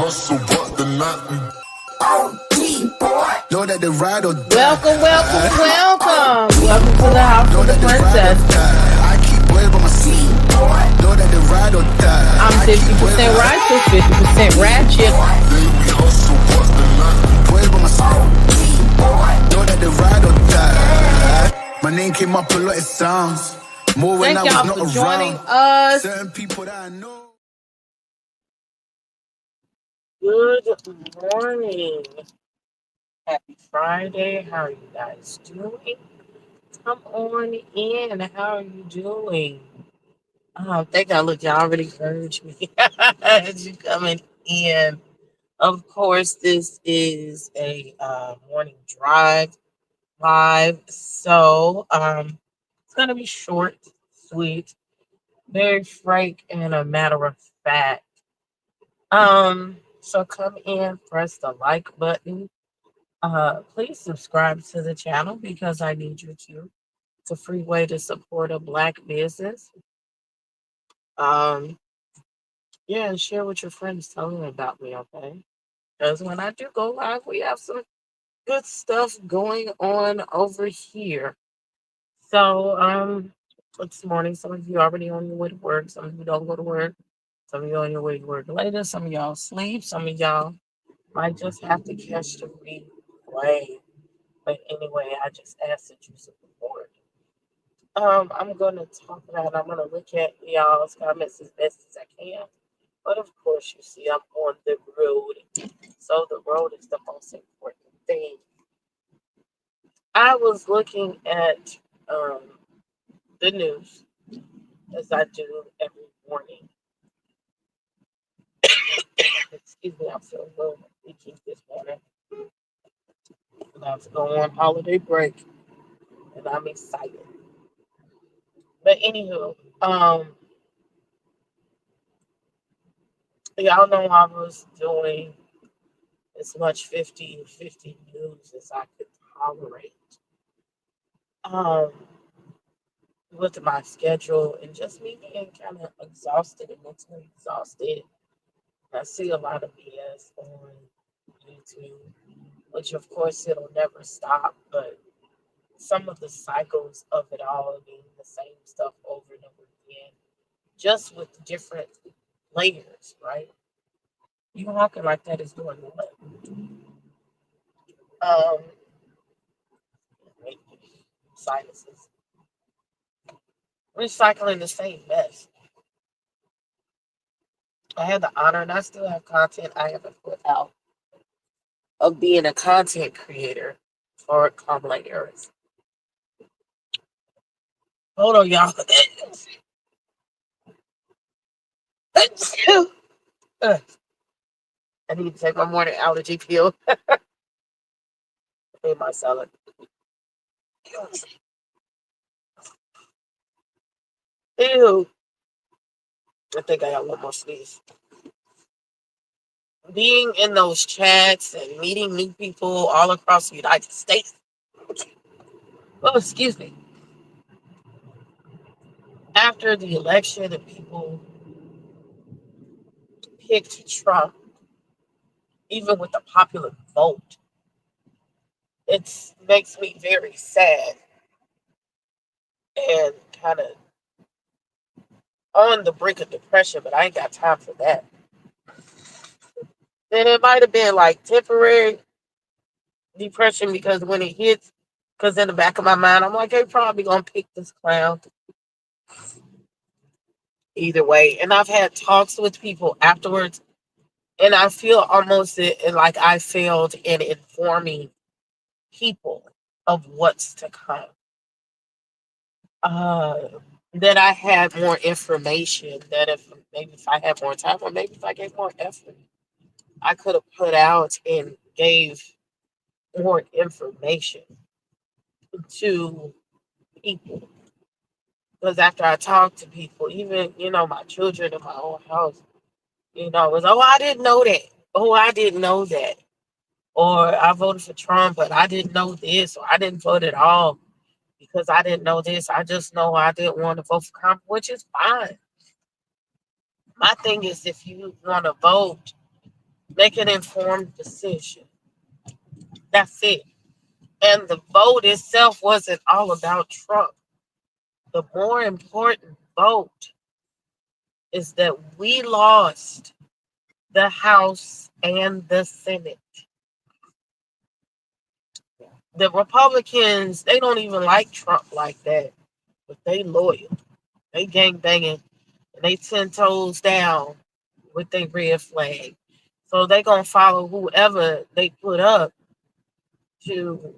hustle, but the night we know that the ride or die. Welcome to the house of the princess. I keep boys by my seat. Know that the ride or die. I'm 50% righteous, 50% ratchet. We hustle, but the night we boys by my seat. Know that the ride or die. My name came up a lot, it sounds more when Thank I y'all was not for joining around. us. Certain people that I know. Good morning. Happy Friday. How are you guys doing? Come on in. How are you doing? Thank God, look, y'all already encouraged me as you coming in. Of course, this is a morning drive live. So it's gonna be short, sweet, very frank, and a matter of fact. So come in, press the like button. Please subscribe to the channel because I need you to. It's a free way to support a Black business. Yeah, and share with your friends. Tell them about me, okay? Because when I do go live, we have some good stuff going on over here. So, this morning, some of you already on your way to work. Some of you don't go to work. Some of you on your way to work later. Some of y'all sleep. Some of y'all might just have to catch the replay. But anyway, I just ask that you support. I'm gonna I'm gonna look at y'all's comments as best as I can. But of course, you see, I'm on the road. So the road is the most important thing. I was looking at the news as I do every morning. Excuse me, I'm feeling a little leaky this morning. About to go on holiday break, and I'm excited. But anywho, y'all know I was doing as much 50-50 news as I could tolerate. With my schedule and just me being kind of exhausted and mentally exhausted. I see a lot of BS on YouTube, which of course it'll never stop, but some of the cycles of it all being the same stuff over and over again, just with different layers, right? You walking like that is doing what? Sinuses. Recycling the same mess. I had the honor, and I still have content I haven't put out, of being a content creator for Kamala Harris. Hold on, y'all. I need to take my morning allergy pill. In my salad. Ew. I think I got one more sneeze. Being in those chats and meeting new people all across the United States. Oh, excuse me. After the election and people picked Trump, even with the popular vote, it makes me very sad and kind of on the brink of depression, but I ain't got time for that. Then it might have been like temporary depression because when it hits, because in the back of my mind, I'm like, they're probably going to pick this clown. Either way. And I've had talks with people afterwards, and I feel almost like I failed in informing people of what's to come. That I had more information, that if I had more time, or maybe if I gave more effort, I could have put out and gave more information to people. Because after I talked to people, even, my children in my own house, it was, oh, I didn't know that. Oh, I didn't know that. Or I voted for Trump, but I didn't know this, or I didn't vote at all because I didn't know this. I just know I didn't want to vote for Trump, which is fine. My thing is, if you want to vote, Make an informed decision. That's it. And the vote itself wasn't all about Trump. The more important vote is that we lost the House and the Senate. The Republicans, they don't even like Trump like that, but they loyal. They gang banging and they 10 toes down with their red flag. So they gonna follow whoever they put up to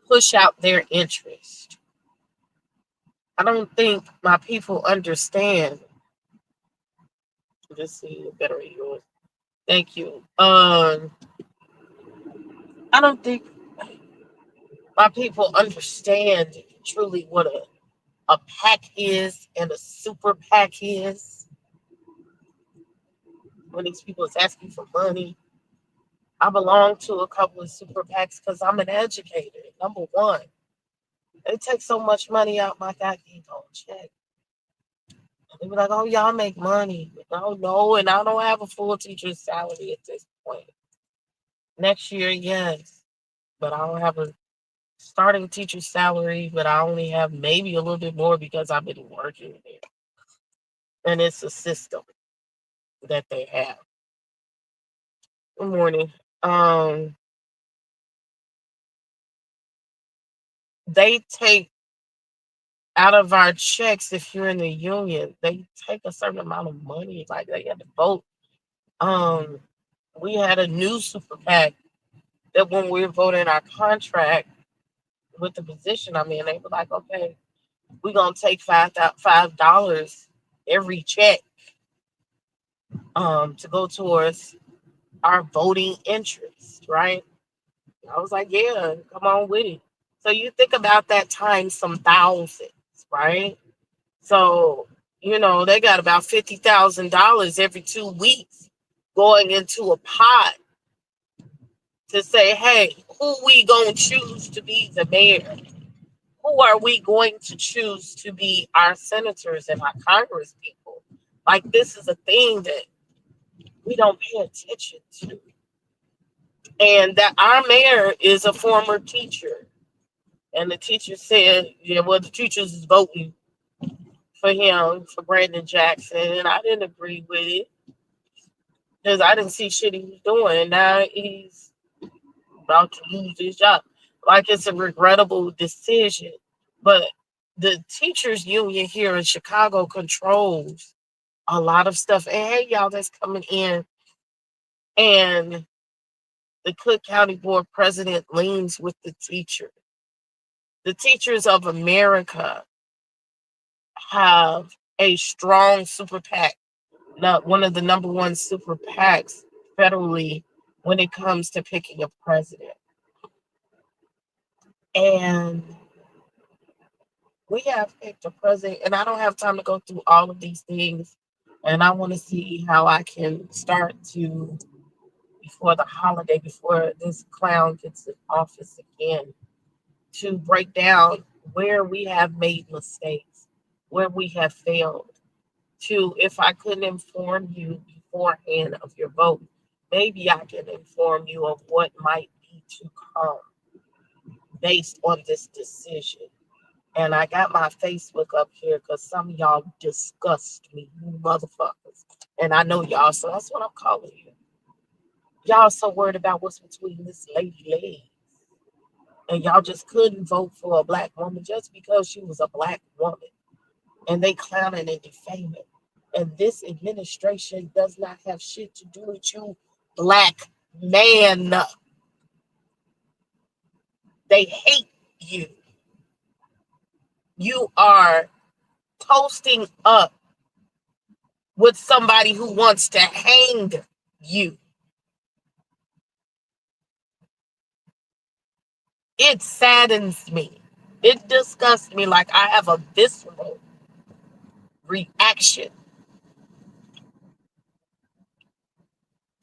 push out their interest. I don't think my people understand. Let's see, better yours. Thank you. I don't think my people understand truly what a PAC is and a super PAC is. When these people is asking for money, I belong to a couple of super PACs because I'm an educator. Number one, they take so much money out my goddamn check. They be like, "Oh, y'all make money." No, no, and I don't have a full teacher's salary at this point. Next year, yes, but I don't have a starting teacher salary, but I only have maybe a little bit more because I've been working there. And it's a system that they have. Good morning. They take out of our checks if you're in the union, they take a certain amount of money, like they had to vote. Um, we had a new super PAC that when we were voting our contract with the position I'm in, they were like, okay, we're gonna take $5 every check to go towards our voting interest, right? I was like, yeah, come on with it. So you think about that times some thousands, right? So, they got about $50,000 every 2 weeks going into a pot to say, hey, who we gonna choose to be the mayor? Who are we going to choose to be our senators and our Congress people? Like, this is a thing that we don't pay attention to. And that our mayor is a former teacher. And the teacher said, yeah, well, the teachers is voting for him, for Brandon Jackson. And I didn't agree with it because I didn't see shit he was doing. And now he's about to lose his job. Like, it's a regrettable decision. But the teachers union here in Chicago controls a lot of stuff. And hey, y'all that's coming in. And the Cook County Board president leans with the teacher. The Teachers of America have a strong super PAC, not one of the number one super PACs federally when it comes to picking a president. And we have picked a president, and I don't have time to go through all of these things. And I want to see how I can start to, before the holiday, before this clown gets in office again, to break down where we have made mistakes, where we have failed. To, if I couldn't inform you beforehand of your vote, maybe I can inform you of what might be to come based on this decision. And I got my Facebook up here because some of y'all disgust me, you motherfuckers. And I know y'all, so that's what I'm calling you. Y'all so worried about what's between this lady legs. And y'all just couldn't vote for a black woman just because she was a black woman. And they clowning and defaming. And this administration does not have shit to do with you, black man. They hate you. You are toasting up with somebody who wants to hang you. It saddens me. It disgusts me like I have a visceral reaction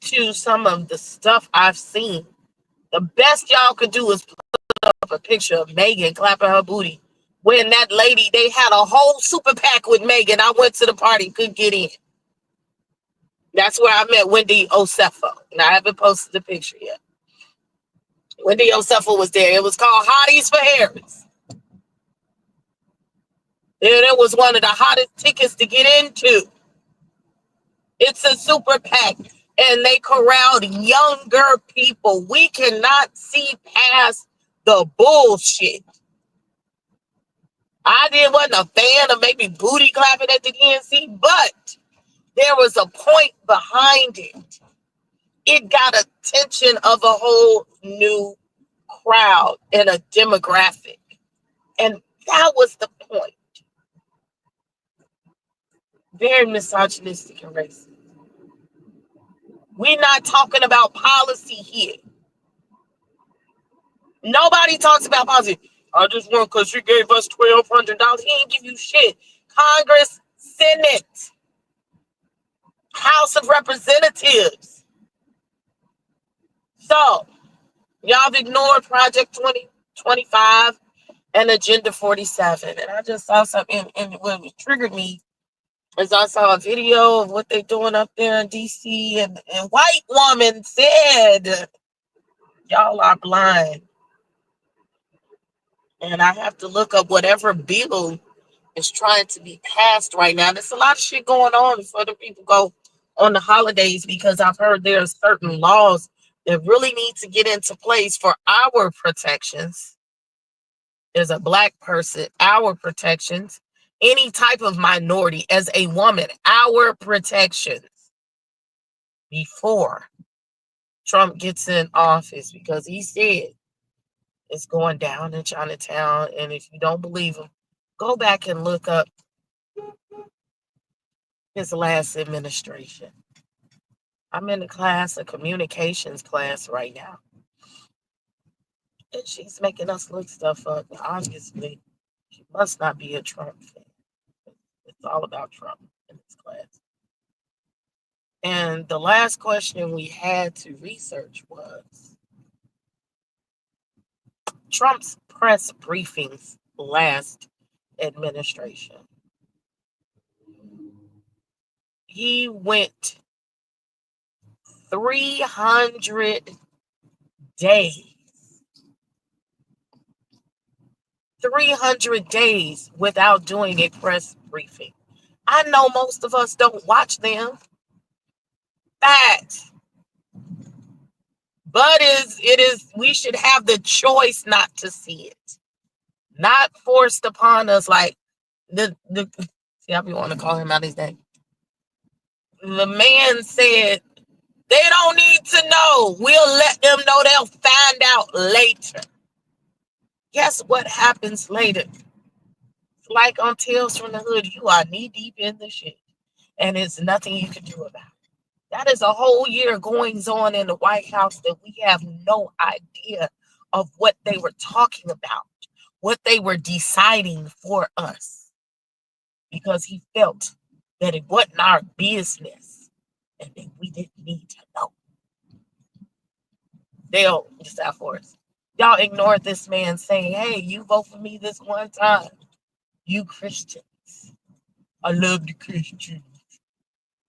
to some of the stuff I've seen. The best y'all could do is put up a picture of Megan clapping her booty when that lady, they had a whole super PAC with Megan. I went to the party, couldn't get in. That's where I met Wendy Osefo. And I haven't posted the picture yet. Wendy Osefo was there. It was called Hotties for Harris. And it was one of the hottest tickets to get into. It's a super PAC. And they corralled younger people. We cannot see past the bullshit. Wasn't a fan of maybe booty clapping at the DNC, but there was a point behind it. It got attention of a whole new crowd and a demographic. And that was the point. Very misogynistic and racist. We're not talking about policy here. Nobody talks about policy. I just want because you gave us $1,200. He ain't give you shit. Congress, Senate, House of Representatives. So, y'all have ignored Project 2025 and Agenda 47. And I just saw something, and what triggered me is I saw a video of what they're doing up there in D.C. And white woman said, y'all are blind. And I have to look up whatever bill is trying to be passed right now. There's a lot of shit going on before the people go on the holidays, because I've heard there are certain laws that really need to get into place for our protections. As a Black person, our protections. Any type of minority, as a woman, our protections before Trump gets in office, because he said it's going down in Chinatown. And if you don't believe him, go back and look up his last administration. I'm in a communications class right now. And she's making us look stuff up. Obviously, she must not be a Trump fan. It's all about Trump in this class. And the last question we had to research was Trump's press briefings last administration. He went 300 days. 300 days without doing a press briefing. I know most of us don't watch them. Facts. But we should have the choice not to see it. Not forced upon us like see, I want to call him out his name. The man said, they don't need to know. We'll let them know. They'll find out later. Guess what happens later? Like on Tales from the Hood, you are knee deep in the shit. And it's nothing you can do about it. That is a whole year goings on in the White House that we have no idea of what they were talking about, what they were deciding for us. Because he felt that it wasn't our business and that we didn't need to know. They'll decide for us. Y'all ignored this man saying, hey, you vote for me this one time. You Christians. I love the Christians.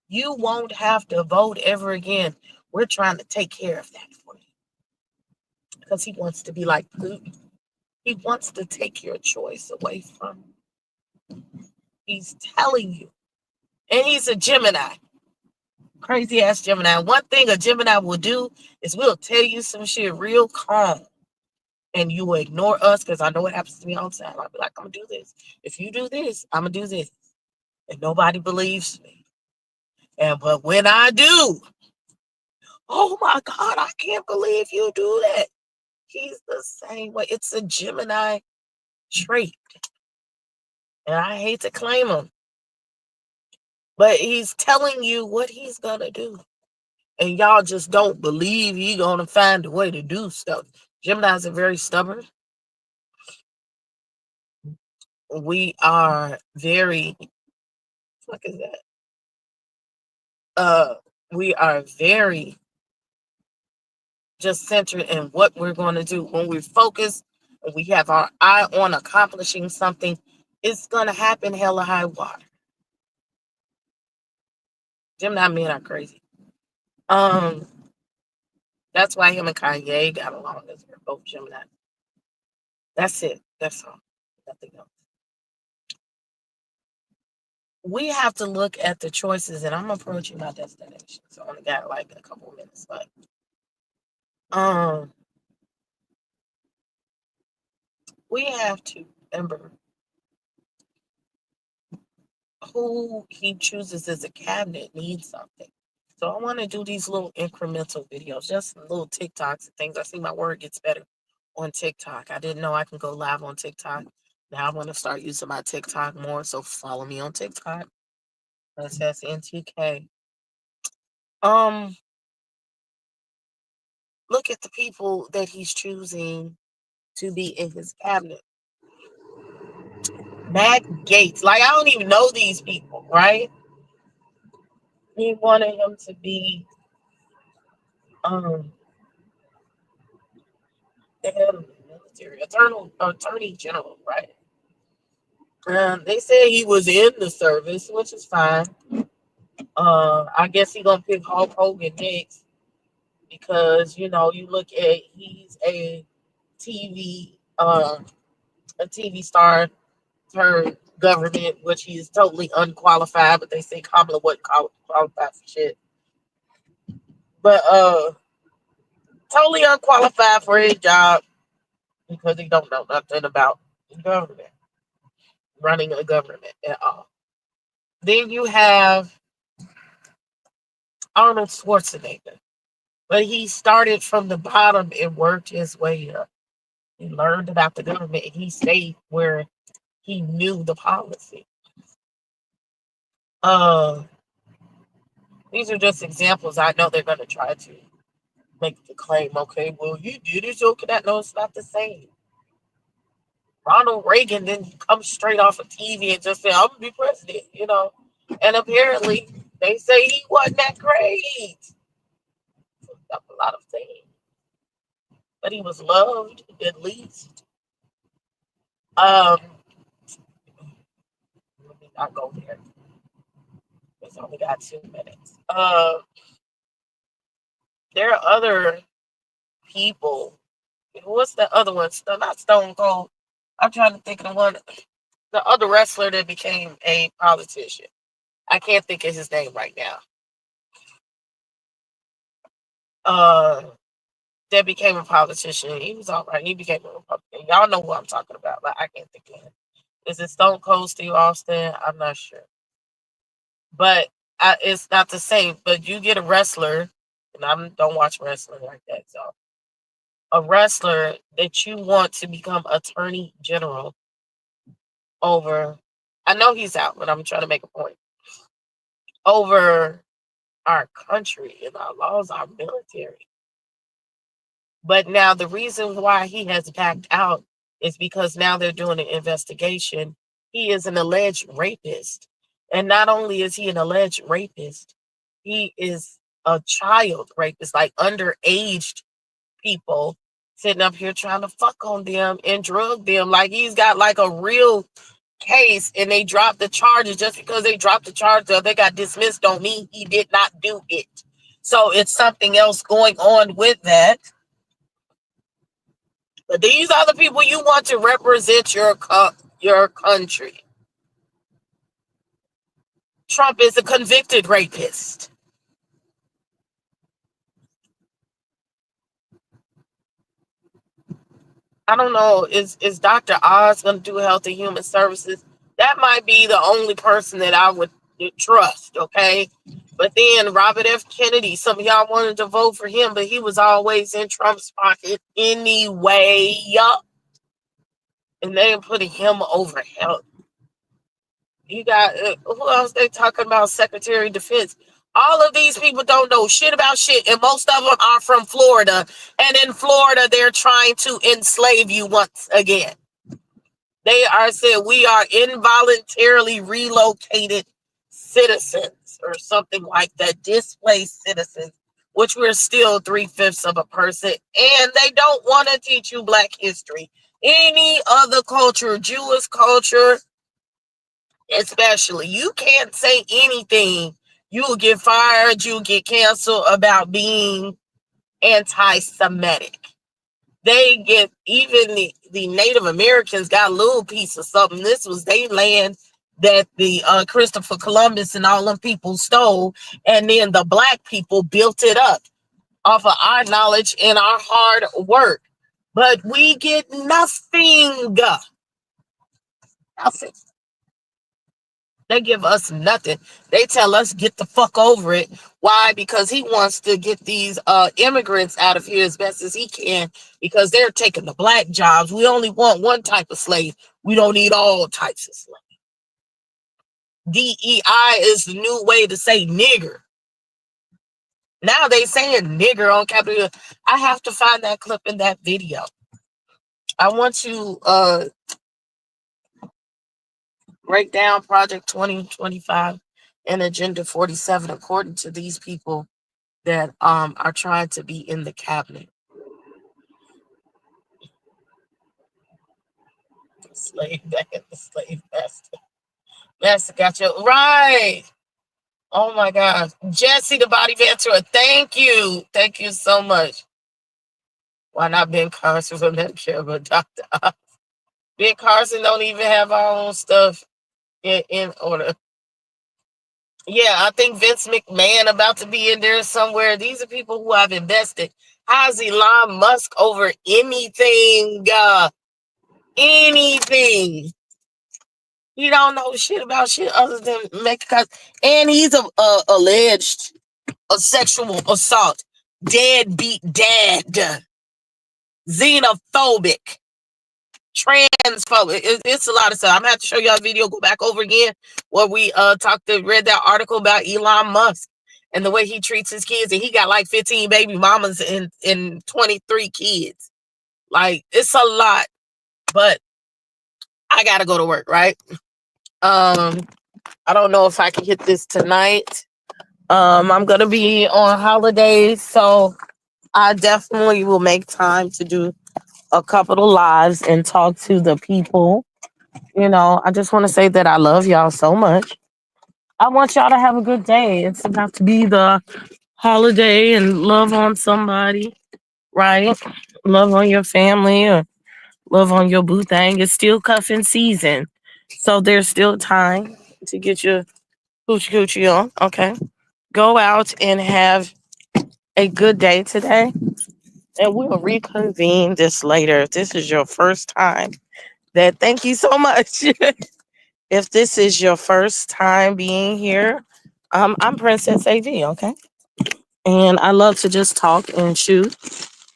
You won't have to vote ever again. We're trying to take care of that for you. Because he wants to be like Putin. He wants to take your choice away from you. He's telling you. And he's a Gemini. Crazy ass Gemini. One thing a Gemini will do is we'll tell you some shit real calm. And you will ignore us, because I know what happens to me all the time. I'll be like, I'm going to do this. If you do this, I'm going to do this. And nobody believes me. But when I do, oh my God, I can't believe you do that. He's the same way. It's a Gemini trait. And I hate to claim him. But he's telling you what he's going to do. And y'all just don't believe he's going to find a way to do stuff. Geminis are very stubborn. We are very, what is that? We are very just centered in what we're going to do. When we're focused, When we have our eye on accomplishing something, it's gonna happen hella high water. Gemini men are crazy. That's why him and Kanye got along, as they're both Gemini. That's it. That's all. Nothing else. We have to look at the choices, and I'm approaching my destination. So I only got like a couple of minutes left. We have to remember who he chooses as a cabinet needs something. So I want to do these little incremental videos, just little TikToks and things. I see my word gets better on TikTok. I didn't know I can go live on TikTok. Now I'm going to start using my TikTok more. So follow me on TikTok. That's SNTK. Look at the people that he's choosing to be in his cabinet. Matt Gaetz. Like, I don't even know these people, right? He wanted him to be the head of the military, attorney general, right? They said he was in the service, which is fine. I guess he's gonna pick Hulk Hogan next because you look at he's a TV star turned government, which he is totally unqualified. But they say Kamala wasn't qualified for shit. But totally unqualified for his job because he don't know nothing about government, running a government at all. Then you have Arnold Schwarzenegger, but he started from the bottom and worked his way up. He learned about the government and he stayed where he knew the policy. These are just examples. I know they're going to try to make the claim, okay, well, you did it, so can that? No, it's not the same. Ronald Reagan didn't come straight off of TV and just say, I'm going to be president, And apparently, they say he wasn't that great. A lot of things. But he was loved, at least. Let me not go there. It's only got 2 minutes. There are other people. What's the other one? Not Stone Cold. I'm trying to think of the other wrestler that became a politician. I can't think of his name right now. That became a politician. He was all right. He became a Republican. Y'all know who I'm talking about, but I can't think of him. Is it Stone Cold Steve Austin? I'm not sure. But it's not the same. But you get a wrestler, and I don't watch wrestling like that, so a wrestler that you want to become attorney general over, I know he's out, but I'm trying to make a point, over our country and our laws, our military. But now the reason why he has backed out is because now they're doing an investigation. He is an alleged rapist. And not only is he an alleged rapist, he is a child rapist, like underage people sitting up here trying to fuck on them and drug them. Like he's got like a real case and they dropped the charges. Just because they dropped the charges, they got dismissed, don't mean he did not do it. So it's something else going on with that. But these are the people you want to represent your country. Trump is a convicted rapist. I don't know. Is Dr. Oz going to do Health and Human Services? That might be the only person that I would trust, okay? But then Robert F. Kennedy, some of y'all wanted to vote for him, but he was always in Trump's pocket anyway. And they're putting him over health. You got, who else they talking about? Secretary of Defense. All of these people don't know shit about shit, and most of them are from Florida. And in Florida, they're trying to enslave you once again. They are said we are involuntarily relocated citizens or something like that, displaced citizens, which we're still 3/5 of a person. And they don't want to teach you Black history. Any other culture, Jewish culture especially, you can't say anything. You'll get fired, you'll get canceled about being anti-Semitic. They get, even the Native Americans got a little piece of something. This was their land that the Christopher Columbus and all them people stole, and then the black people built it up off of our knowledge and our hard work. But we get nothing. Nothing. They give us nothing. They tell us get the fuck over it. Why? Because he wants to get these immigrants out of here as best as he can, because they're taking the black jobs. We only want one type of slave. We don't need all types of slaves. DEI is the new way to say nigger. Now they saying nigger on Capitol. I have to find that clip in that video. I want to break down Project 2025 and Agenda 47 according to these people that are trying to be in the cabinet. Slave back at the slave master. Master got you right. Oh my God. Jesse the Body Ventura. Thank you. Thank you so much. Why not Ben Carson for Medicare, but Dr. Oz? Ben Carson don't even have our own stuff in order. Yeah, I think Vince McMahon about to be in there somewhere. These are people who have invested. How's Elon Musk over anything? Anything. He don't know shit about shit other than make cuts. And he's a alleged sexual assault, deadbeat dad, xenophobic, transphobic. It's a lot of stuff. I'm gonna have to show y'all a video, go back over again, where we read that article about Elon Musk and the way he treats his kids, and he got like 15 baby mamas and 23 kids. Like, it's a lot, but I gotta go to work, right? I don't know if I can hit this tonight. I'm gonna be on holidays, so I definitely will make time to do a couple of lives and talk to the people. You know, I just want to say that I love y'all so much. I want y'all to have a good day. It's about to be the holiday, and love on somebody, right? Love on your family or love on your boo thing. It's still cuffing season, so there's still time to get your coochie on. Okay, go out and have a good day today, and we'll reconvene this later. If this is your first time, that thank you so much. If this is your first time being here, I'm Princess AV, okay? And I love to just talk and shoot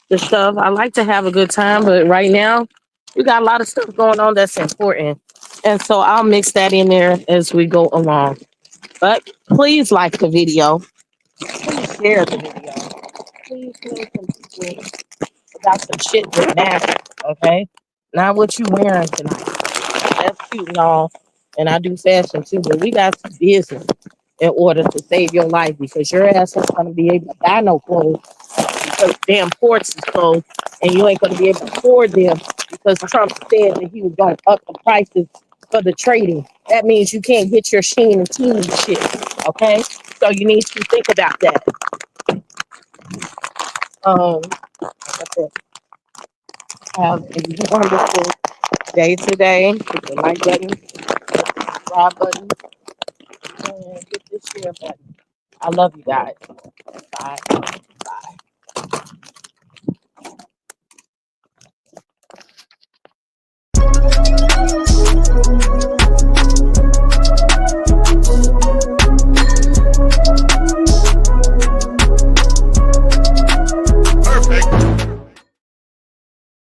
the stuff. I like to have a good time, but right now, we got a lot of stuff going on that's important. And so I'll mix that in there as we go along. But please like the video. Please share the video. Please share some people about some shit that matters, okay? Not what you wearing tonight. That's cute and all. And I do fashion too, but we got some business in order to save your life, because your ass ain't gonna be able to buy no clothes because damn ports is closed, and you ain't gonna be able to afford them because Trump said that he was gonna up the prices for the trading. That means you can't get your Sheen and Team shit. Okay? So you need to think about that. That's it. Have a wonderful day today. Hit the like button, hit the subscribe button, and hit the share button. I love you guys. Bye.